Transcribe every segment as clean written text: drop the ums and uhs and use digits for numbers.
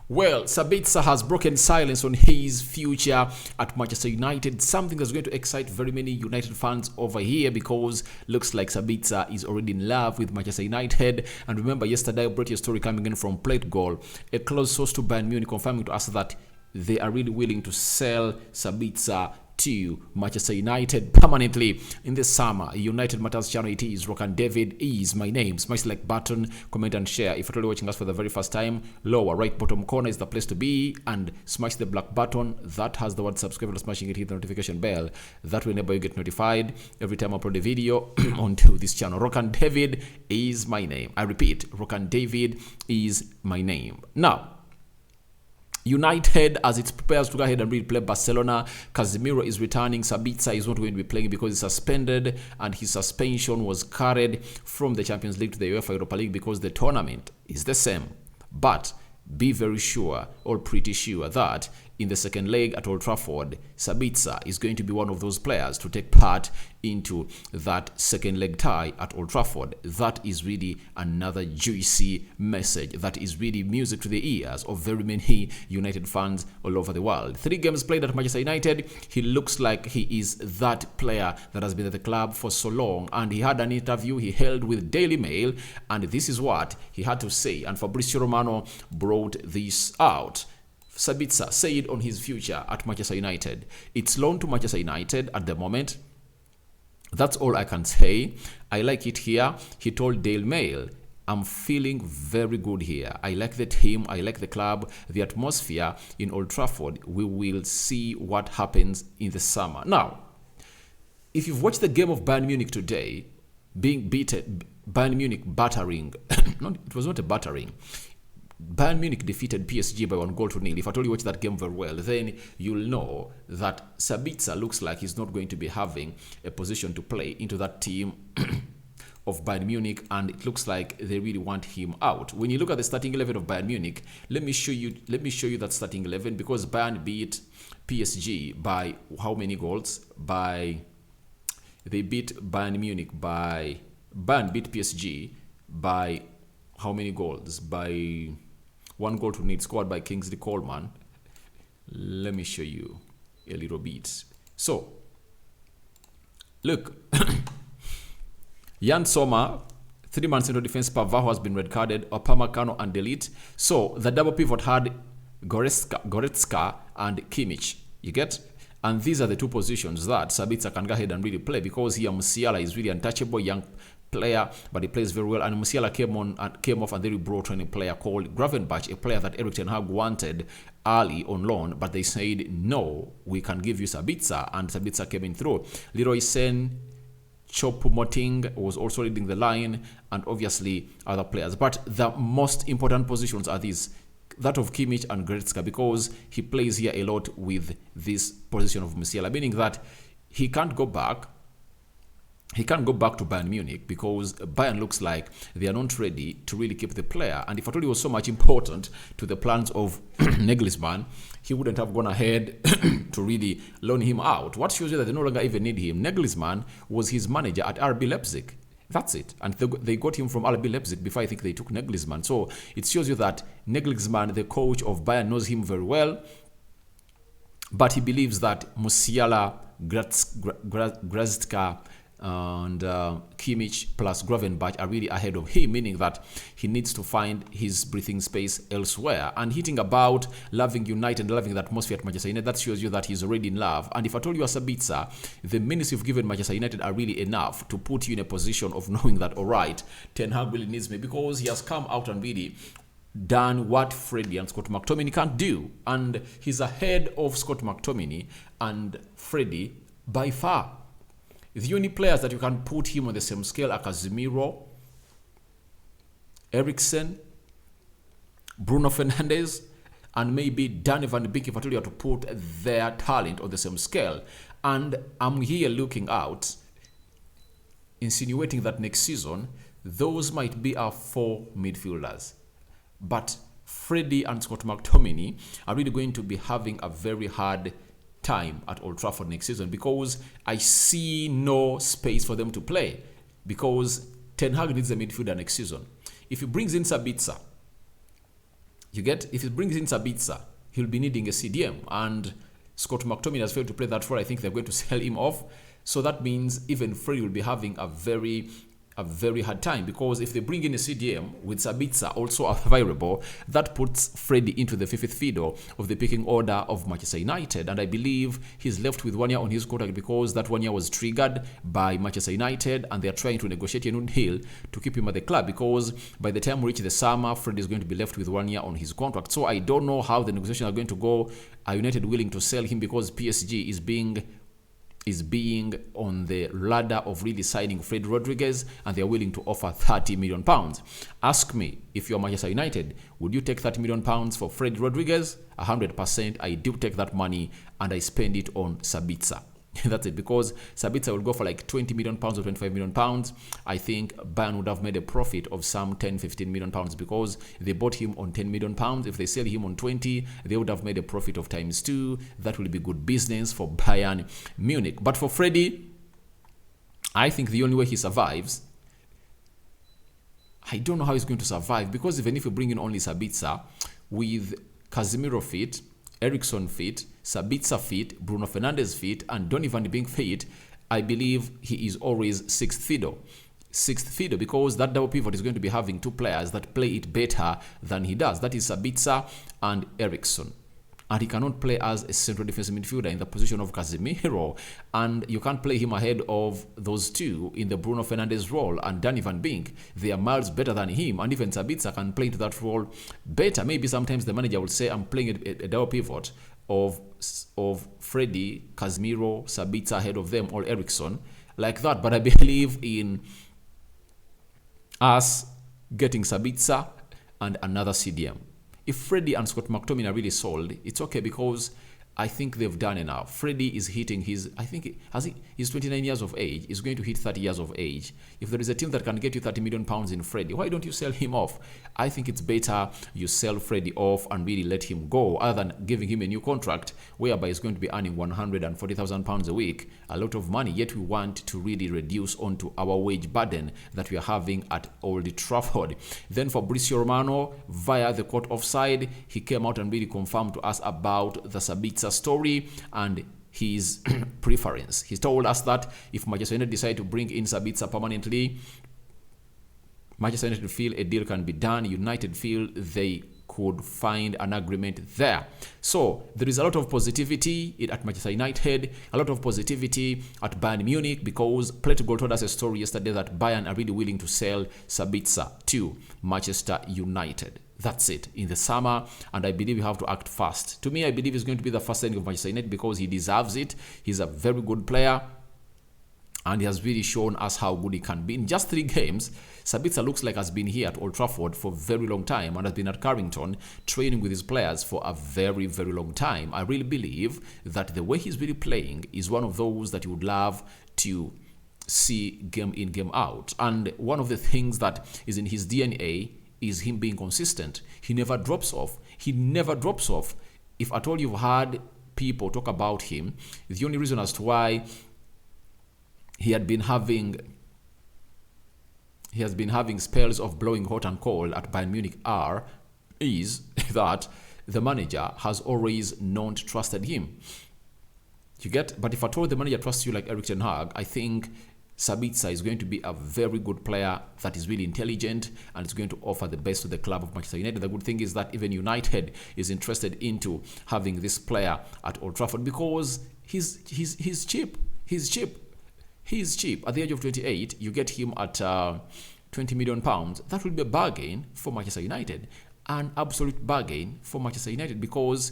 Well, Sabitzer has broken silence on his future at Manchester United, something that's going to excite very many United fans over here because looks like Sabitzer is already in love with Manchester United. And remember, yesterday I brought you a story coming in from Plate Goal, a close source to Bayern Munich confirming to us that they are really willing to sell Sabitzer to Manchester United permanently in the summer. United Matters channel, it is Rock and David is my name. Smash the like button, comment and share. If you're really watching us for the very first time, lower right bottom corner is the place to be, and smash the black button that has the word subscribe and smashing it, hit the notification bell. That will enable you get notified every time I upload a video onto this channel. Rock and David is my name. I repeat, Rock and David is my name. Now, United, as it prepares to go ahead and replay Barcelona, Casemiro is returning. Sabitzer is not going to be playing because he's suspended, and his suspension was carried from the Champions League to the UEFA Europa League because the tournament is the same. But be very sure, or pretty sure, that in the second leg at Old Trafford, Sabitzer is going to be one of those players to take part into that second leg tie at Old Trafford. That is really another juicy message. That is really music to the ears of very many United fans all over the world. 3 games played at Manchester United. He looks like he is that player that has been at the club for so long. And he had an interview he held with Daily Mail, and this is what he had to say. And Fabrizio Romano brought this out. Sabitzer said on his future at Manchester United, it's loan to Manchester United at the moment. That's all I can say. I like it here. He told Daily Mail, I'm feeling very good here. I like the team. I like the club, the atmosphere in Old Trafford. We will see what happens in the summer. Now, if you've watched the game of Bayern Munich today, being beaten, Bayern Munich battering, it was not a battering. Bayern Munich defeated PSG by 1-0. If I told you watch that game very well, then you'll know that Sabitzer looks like he's not going to be having a position to play into that team of Bayern Munich, and it looks like they really want him out. When you look at the starting 11 of Bayern Munich, let me show you that starting 11, because Bayern beat PSG by how many goals? They beat Bayern Munich by Bayern beat PSG by how many goals? By 1-0, scored by Kingsley Coleman. Let me show you a little bit. So, look, Jan Sommer, 3-man central defense, Pavard has been red carded, Upamecano and Delete. So, the double pivot had Goretzka and Kimmich. You get? And these are the 2 positions that Sabitzer can go ahead and really play, because here Musiala is really untouchable, young player, but he plays very well. And Musiala came off, and they brought in a player called Gravenberch, a player that Erik ten Hag wanted early on loan, but they said, no, we can give you Sabitzer, and Sabitzer came in through. Leroy Sen, Choupo-Moting was also leading the line, and obviously other players. But the most important positions are these, that of Kimmich and Goretzka, because he plays here a lot with this position of Musiala, meaning that he can't go back. He can't go back to Bayern Munich because Bayern looks like they are not ready to really keep the player. And if I told you it was so much important to the plans of Nagelsmann, he wouldn't have gone ahead to really loan him out. What shows you that they no longer even need him? Nagelsmann was his manager at RB Leipzig. That's it. And they got him from RB Leipzig before I think they took Nagelsmann. So it shows you that Nagelsmann, the coach of Bayern, knows him very well. But he believes that Musiala, Goretzka, and Kimmich plus Gravenberch are really ahead of him, meaning that he needs to find his breathing space elsewhere. And hitting about loving United and loving the atmosphere at Manchester United, that shows you that he's already in love. And if I told you as Sabitzer, the minutes you've given Manchester United are really enough to put you in a position of knowing that, all right, Ten Hag really needs me, because he has come out and really done what Freddie and Scott McTominay can't do. And he's ahead of Scott McTominay and Freddie by far. The only players that you can put him on the same scale are Casemiro, Eriksen, Bruno Fernandes, and maybe Danny Van de Beek, if I told you to put their talent on the same scale. And I'm here looking out, insinuating that next season, those might be our 4 midfielders. But Freddie and Scott McTominay are really going to be having a very hard time at Old Trafford next season, because I see no space for them to play, because Ten Hag needs a midfielder next season. If he brings in Sabitzer You get? If he brings in Sabitzer, he'll be needing a CDM. And Scott McTominay has failed to play that role. I think they're going to sell him off. So that means even Freddie will be having a very hard time, because if they bring in a CDM with Sabitzer also available, that puts Freddie into the fifth fiddle of the picking order of Manchester United. And I believe he's left with 1 year on his contract because that 1 year was triggered by Manchester United, and they're trying to negotiate a new deal to keep him at the club, because by the time we reach the summer, Freddie is going to be left with 1 year on his contract. So I don't know how the negotiations are going to go. Are United willing to sell him, because PSG is being on the ladder of really signing Fred Rodriguez, and they're willing to offer £30 million. Ask me, if you're Manchester United, would you take £30 million for Fred Rodriguez? 100%, I do take that money and I spend it on Sabitzer. That's it, because Sabitzer will go for like £20 million or £25 million. I think Bayern would have made a profit of some £10-15 million, because they bought him on £10 million. If they sell him on 20, they would have made a profit of ×2. That will be good business for Bayern Munich. But for Freddie, I think the only way he survives, I don't know how he's going to survive, because even if you bring in only Sabitzer, with Casemiro fit, Eriksen fit, Sabitzer fit, Bruno Fernandes fit, and Donovan being fit, I believe he is always sixth fiddle, because that double pivot is going to be having two players that play it better than he does. That is Sabitzer and Eriksen. And he cannot play as a central defensive midfielder in the position of Casemiro. And you can't play him ahead of those two in the Bruno Fernandes role and Danny Van Beek. They are miles better than him. And even Sabitzer can play into that role better. Maybe sometimes the manager will say, I'm playing a double pivot of Freddie, Casemiro, Sabitzer ahead of them, or Eriksen, like that. But I believe in us getting Sabitzer and another CDM. If Freddie and Scott McTominay are really sold, it's okay, because I think they've done enough. Freddie is hitting his, he's 29 years of age. He's going to hit 30 years of age. If there is a team that can get you £30 million in Freddie, why don't you sell him off? I think it's better you sell Freddie off and really let him go, other than giving him a new contract whereby he's going to be earning £140,000 a week, a lot of money. Yet we want to really reduce onto our wage burden that we are having at Old Trafford. Then Fabrizio Romano, via the court offside, he came out and really confirmed to us about the Sabitzer story and his preference. He told us that if Manchester United decide to bring in Sabitzer permanently, Manchester United feel a deal can be done. United feel they could find an agreement there. So there is a lot of positivity at Manchester United, a lot of positivity at Bayern Munich, because Plate Gold told us a story yesterday that Bayern are really willing to sell Sabitzer to Manchester United. That's it, in the summer, and I believe you have to act fast. To me, I believe he's going to be the first signing of Manchester United, because he deserves it. He's a very good player, and he has really shown us how good he can be. In just 3 games, Sabitzer looks like has been here at Old Trafford for a very long time, and has been at Carrington training with his players for a very, very long time. I really believe that the way he's really playing is one of those that you would love to see game in, game out. And one of the things that is in his DNA is him being consistent. He never drops off. He never drops off. If at all you've heard people talk about him, the only reason as to why he has been having spells of blowing hot and cold at Bayern Munich is that the manager has always not trusted him. You get? But if at all the manager trusts you like Erik ten Hag, I think Sabitzer is going to be a very good player that is really intelligent and is going to offer the best to the club of Manchester United. The good thing is that even United is interested into having this player at Old Trafford, because he's cheap. He's cheap. At the age of 28, you get him at £20 million. That will be a bargain for Manchester United, an absolute bargain for Manchester United, because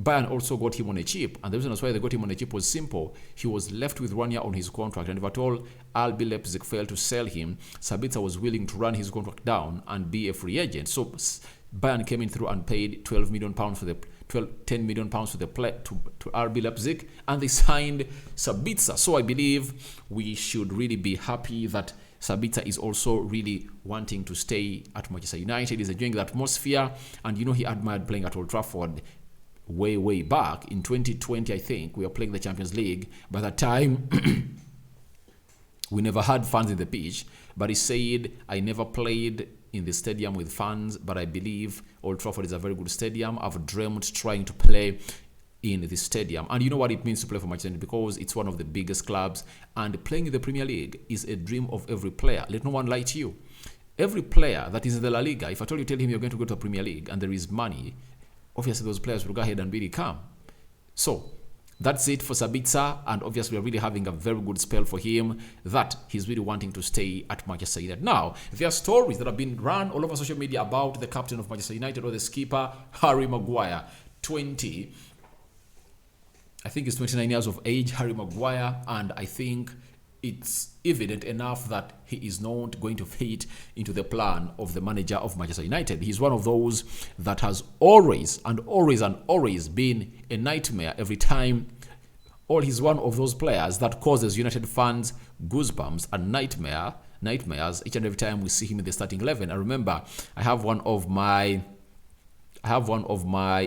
Bayern also got him on a cheap, and the reason why they got him on a cheap was simple. He was left with 1 year on his contract, and if at all RB Leipzig failed to sell him, Sabitzer was willing to run his contract down and be a free agent. So Bayern came in through and paid £10 million for the to RB Leipzig, and they signed Sabitzer. So I believe we should really be happy that Sabitzer is also really wanting to stay at Manchester United. He's enjoying the atmosphere, and he admired playing at Old Trafford way back in 2020. I think we were playing the Champions League. By that time we never had fans in the pitch, but he said, I never played in the stadium with fans, but I believe Old Trafford is a very good stadium. I've dreamt trying to play in the stadium, and you know what it means to play for Manchester United, because it's one of the biggest clubs, and playing in the Premier League is a dream of every player. Let no one lie to you. Every player that is in the La Liga, if I tell him you're going to go to the Premier League and there is money, obviously those players will go ahead and really come. So that's it for Sabitzer, and obviously we're really having a very good spell for him, that he's really wanting to stay at Manchester United. Now, there are stories that have been run all over social media about the captain of Manchester United, or the skipper, Harry Maguire, 29 years of age, Harry Maguire, and I think it's evident enough that he is not going to fit into the plan of the manager of Manchester United. He's one of those that has always been a nightmare every time. Or he's one of those players that causes United fans goosebumps and nightmares each and every time we see him in the starting 11. I remember I have one of my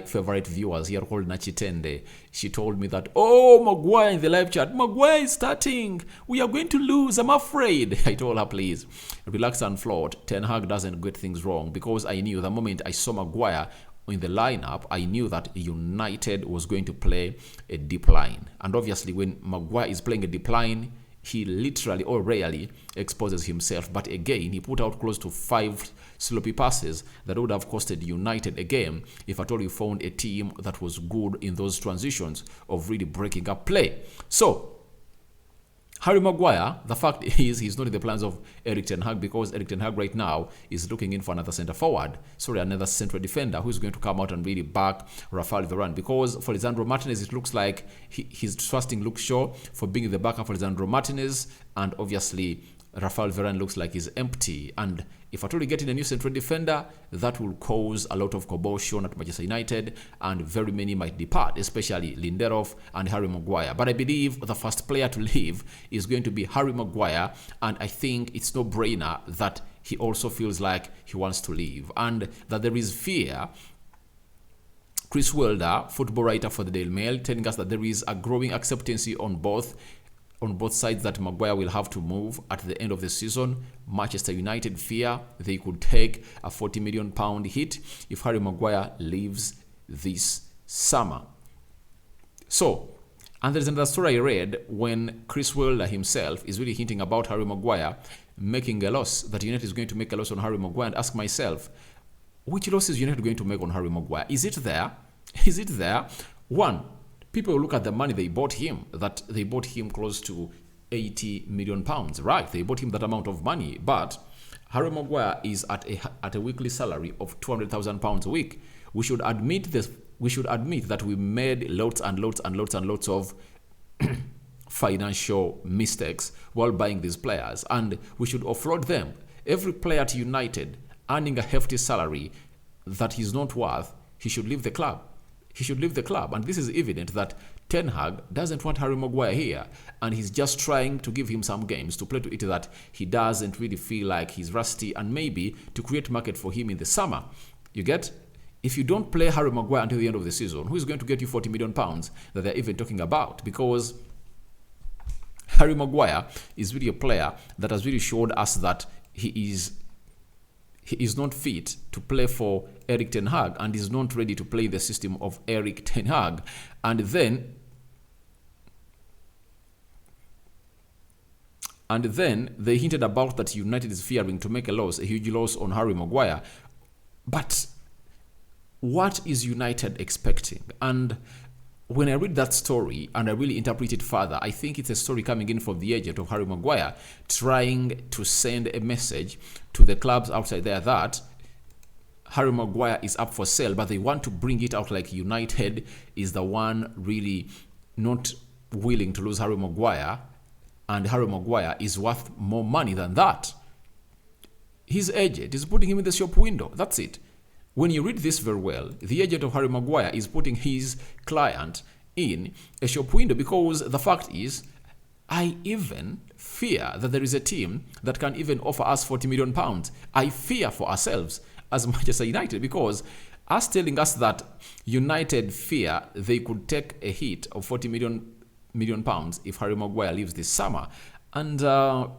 favorite viewers here called Nachitende. She told me that, oh, Maguire in the live chat, Maguire is starting. We are going to lose, I'm afraid. I told her, please, relax and float. Ten Hag doesn't get things wrong, because I knew the moment I saw Maguire in the lineup, I knew that United was going to play a deep line. And obviously, when Maguire is playing a deep line, he literally or rarely exposes himself. But again, he put out close to 5 sloppy passes that would have costed United a game if at all you found a team that was good in those transitions of really breaking up play. So, Harry Maguire, the fact is he's not in the plans of Erik ten Hag, because Erik ten Hag right now is looking in for another another central defender who's going to come out and really back Rafael Varane. Because for Lisandro Martinez, it looks like he's trusting Luke Shaw for being the backup for Lisandro Martinez, and obviously Rafael Varane looks like he's empty. And if at all you get in a new central defender, that will cause a lot of commotion at Manchester United, and very many might depart, especially Lindelof and Harry Maguire. But I believe the first player to leave is going to be Harry Maguire, and I think it's no brainer that he also feels like he wants to leave, and that there is fear. Chris Wilder, football writer for the Daily Mail, telling us that there is a growing acceptance on both sides that Maguire will have to move at the end of the season. Manchester United fear they could take a £40 million hit if Harry Maguire leaves this summer. So, and there's another story I read when Chris Wilder himself is really hinting about Harry Maguire making a loss, that United is going to make a loss on Harry Maguire, and ask myself, which loss is United going to make on Harry Maguire? Is it there? Is it there? One, people look at the money they bought him, that they bought him close to £80 million. Right, they bought him that amount of money, but Harry Maguire is at a weekly salary of £200,000 a week. We should admit this. We should admit that we made lots of financial mistakes while buying these players, and we should offload them. Every player at United earning a hefty salary that he's not worth, he should leave the club. He should leave the club, and this is evident that Ten Hag doesn't want Harry Maguire here, and he's just trying to give him some games to play to it that he doesn't really feel like he's rusty, and maybe to create market for him in the summer. You get? If you don't play Harry Maguire until the end of the season, who is going to get you £40 million that they're even talking about? Because Harry Maguire is really a player that has really showed us that he is not fit to play for Erik ten Hag, and is not ready to play the system of Erik ten Hag. And then they hinted about that United is fearing to make a huge loss on Harry Maguire. But what is United expecting? And when I read that story and I really interpret it further, I think it's a story coming in from the agent of Harry Maguire, trying to send a message to the clubs outside there that Harry Maguire is up for sale, but they want to bring it out like United is the one really not willing to lose Harry Maguire, and Harry Maguire is worth more money than that. His agent is putting him in the shop window. That's it. When you read this very well, the agent of Harry Maguire is putting his client in a shop window, because the fact is, I even fear that there is a team that can even offer us £40 million. I fear for ourselves as Manchester United, because us telling us that United fear they could take a hit of £40 million if Harry Maguire leaves this summer. And the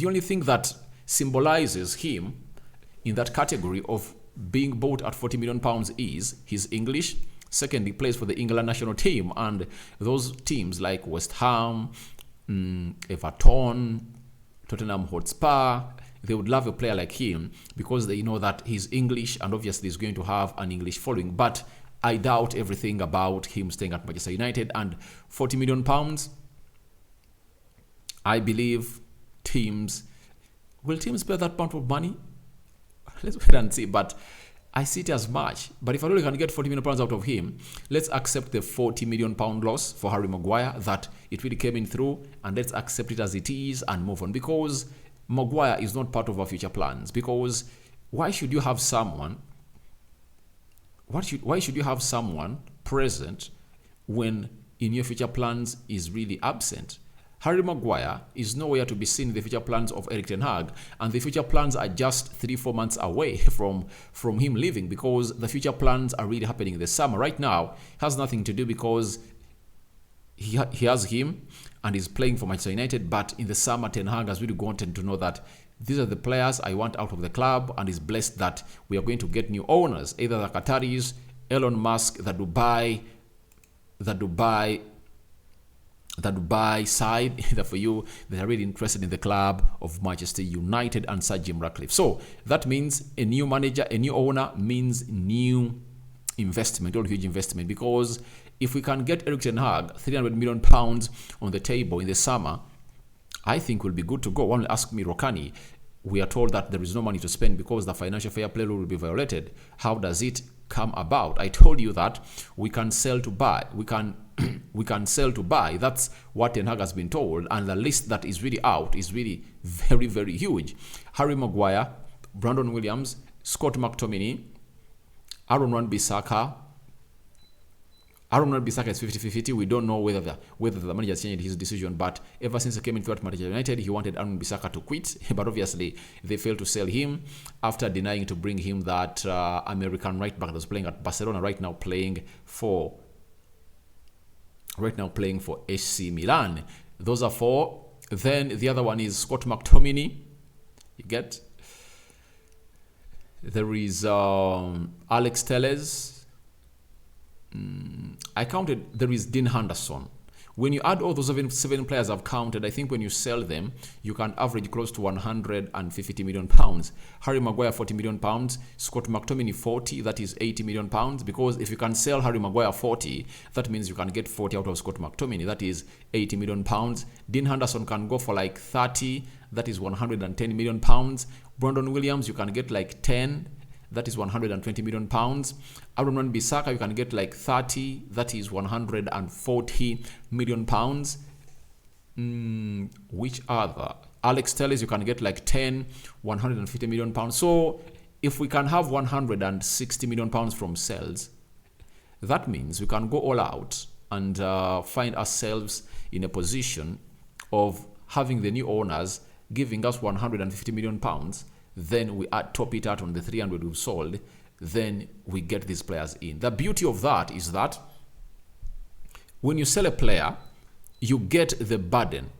only thing that symbolizes him in that category of being bought at 40 million pounds is he's English. Second, he plays for the England national team, and those teams like West Ham, Everton, Tottenham Hotspur, they would love a player like him because they know that he's English and obviously he's going to have an English following. But I doubt everything about him staying at Manchester United. And 40 million pounds, I believe will teams pay that amount of money? Let's wait and see. But I see it as much. But if I really can get 40 million pounds out of him, let's accept the 40 million pound loss for Harry Maguire, that it really came in through, and let's accept it as it is and move on, because Maguire is not part of our future plans. Because why should you have someone present when in your future plans is really absent? Harry Maguire is nowhere to be seen in the future plans of Erik ten Hag, and the future plans are just 3-4 months away from him leaving, because the future plans are really happening in the summer. Right now, it has nothing to do because he has him and he's playing for Manchester United, but in the summer, Ten Hag has really wanted to know that these are the players I want out of the club, and is blessed that we are going to get new owners, either the Qataris, Elon Musk, the Dubai side, either for you, they are really interested in the club of Manchester United and Sir Jim Ratcliffe. So that means a new manager, a new owner means new investment, or huge investment, because if we can get Erik ten Hag 300 million pounds on the table in the summer, I think we'll be good to go. One will ask me, Rokani, we are told that there is no money to spend because the financial fair play rule will be violated. How does it come about? I told you that we can sell to buy. We can sell to buy. That's what Ten Hag has been told, and the list that is really out is really very, very huge. Harry Maguire, Brandon Williams, Scott McTominay, Aaron Wan-Bissaka. Aaron Wan-Bissaka is 50-50. We don't know whether the manager has changed his decision, but ever since he came into Manchester United, he wanted Aaron Wan-Bissaka to quit, but obviously they failed to sell him after denying to bring him that American right back that was playing at Barcelona, right now playing for AC Milan. Those are 4. Then the other one is Scott McTominay. You get? There is Alex Telles. I counted. There is Dean Henderson. When you add all those 7 players I've counted, I think when you sell them, you can average close to 150 million pounds. Harry Maguire 40 million pounds, Scott McTominay 40, that is 80 million pounds. Because if you can sell Harry Maguire 40, that means you can get 40 out of Scott McTominay, that is 80 million pounds. Dean Henderson can go for like 30, that is 110 million pounds. Brandon Williams, you can get like 10. That is 120 million pounds. Aaron Wan-Bissaka, you can get like 30. That is 140 million pounds. Which other? Alex Telles, you can get like 10, 150 million pounds. So if we can have 160 million pounds from sales, that means we can go all out and find ourselves in a position of having the new owners giving us 150 million pounds. Then we top it out on the 300 we've sold, then we get these players in. The beauty of that is that when you sell a player, you get the burden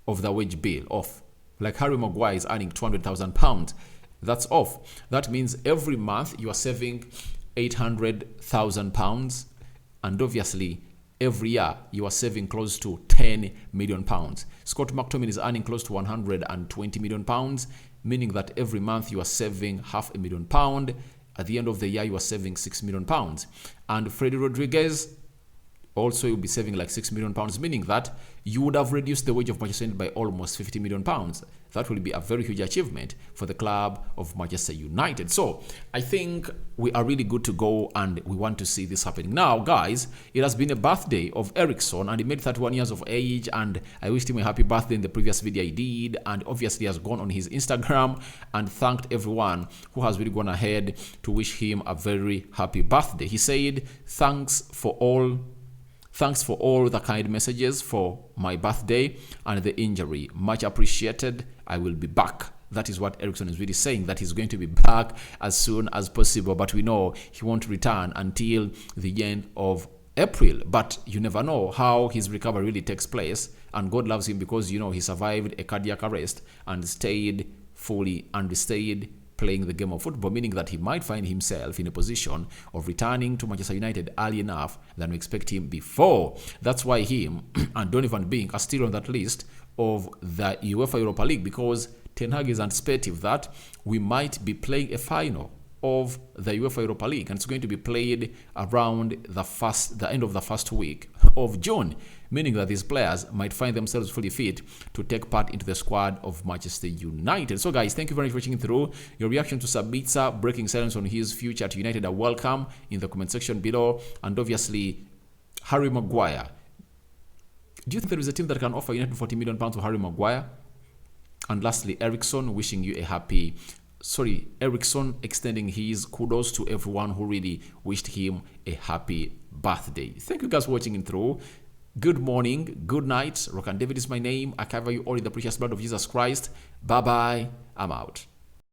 of the wage bill off. Like Harry Maguire is earning £200,000. That's off. That means every month you are saving £800,000, and obviously every year you are saving close to £10 million. Scott McTominay is earning close to £120 million, meaning that every month you are saving £500,000. At the end of the year, you are saving £6 million. And Freddie Rodriguez, also you'll be saving like £6 million, meaning that you would have reduced the wage of Manchester United by almost £50 million. That will be a very huge achievement for the club of Manchester United. So I think we are really good to go, and we want to see this happening. Now, guys, it has been a birthday of Ericsson, and he made 31 years of age, and I wished him a happy birthday in the previous video I did, and obviously has gone on his Instagram and thanked everyone who has really gone ahead to wish him a very happy birthday. He said, Thanks for all the kind messages for my birthday and the injury. Much appreciated. I will be back. That is what Ericsson is really saying, that he's going to be back as soon as possible. But we know he won't return until the end of April. But you never know how his recovery really takes place. And God loves him because, he survived a cardiac arrest and stayed playing the game of football, meaning that he might find himself in a position of returning to Manchester United early enough than we expect him before. That's why him and Donny van Beek are still on that list of the UEFA Europa League, because Ten Hag is anticipative that we might be playing a final of the UEFA Europa League, and it's going to be played around the end of the first week of June, meaning that these players might find themselves fully fit to take part into the squad of Manchester United. So guys, thank you very much for watching through. Your reaction to Sabitzer breaking silence on his future at United are welcome in the comment section below. And obviously, Harry Maguire. Do you think there is a team that can offer United £40 million for Harry Maguire? And lastly, Ericsson extending his kudos to everyone who really wished him a happy birthday. Thank you guys for watching it through. Good morning, good night. Rock and David is my name. I cover you all in the precious blood of Jesus Christ. Bye-bye. I'm out.